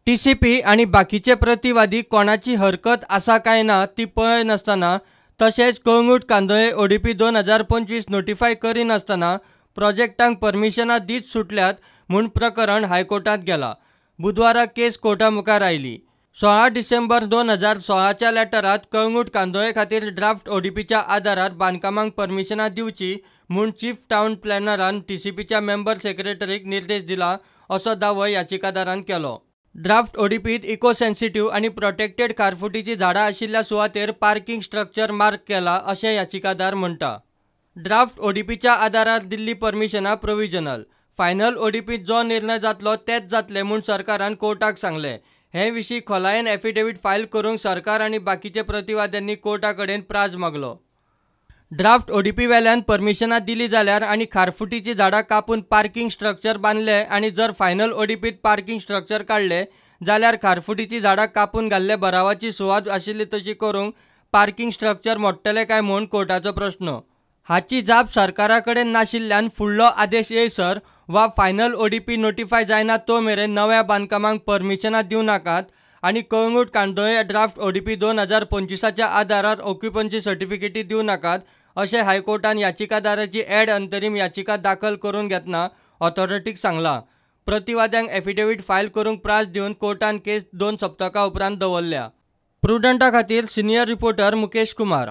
TCP आणि बाकीचे प्रतिवादी कोणाची हरकत आसा काय ना ती पळय नासतना तशेंच कळंगूट कांदोळे ओडीपी 2025 नोटिफाय करिनासतना प्रोजेक्टांक परमिशनां दीत सुटल्यात म्हूण प्रकरण हायकोर्टात गेलां। बुधवारा केस कोर्टा मुखार आयली। 16 डिसेंबर 2016च्या लेटरात कळंगूट कांदोळे खातीर ड्राफ्ट ओडीपीच्या आदारार बांदकामांक परमिशनां दिवची म्हूण चीफ टावन प्लॅनरान टीसीपीच्या मेंबर सेक्रेटरीक निर्देश दिला असो दावो याचिकादारान केलो। ड्राफ्ट ओडीपीत इको सेन्सिटिव्ह आणि प्रोटेक्टेड खारफुटीची झाडां आशिल्ल्या सुवातेर पार्किंग स्ट्रक्चर मार्क केला अशें याचिकादार म्हणटा। ड्राफ्ट ओडीपीच्या आदारार दिल्ली परमिशनां प्रोविजनल। फायनल ओडीपीत जो निर्णय जातलो तेच जातले म्हूण सरकारान कोर्टाक सांगलें। हे विशीं खोलायेन एफिडेवीट फायल करूंक सरकार आनी बाकीचे प्रतिवाद्यांनी कोर्टा कडेन प्राझ मागलो। ड्राफ्ट ओडीपी वेल्यान परमिशनां दिली जाल्यार आनी खारफुटीची झाडां कापून पार्किंग स्ट्रक्चर बांदले आनी जर फायनल ओडीपीत पार्किंग स्ट्रक्चर काडले जाल्यार खारफुटीची झाडां कापून घाल्ले भरावाची सुवात आशिल्ली तशी करूंक पार्किंग स्ट्रक्चर मोडटले काय म्हूण कोर्टाचो प्रस्न। हाची जाप सरकारा कडेन नाशिल्ल्यान फुडलो आदेश येयसर वा फायनल ओडीपी नोटिफाय जायना तो मेरेन नव्या बांदकामांक परमिशनां दिवं नाकात आनी कळंगूट कांदोळे ड्राफ्ट ओडीपी 2025च्या आदारार ऑक्युपन्सी सर्टिफिकेटी दिवं नाकात अशें हायकोर्टान याचिकादाराची एड अंतरीम याचिका दाखल करून घेतना ऑथॉरिटीक सांगलां। प्रतिवाद्यांक एफिडेवीट फायल करूंक प्राझ दिवन कोर्टान केस 2 सप्तकां उपरांत दवरल्या। प्रुडंटा खातीर सिनियर रिपोर्टर मुकेश कुमार।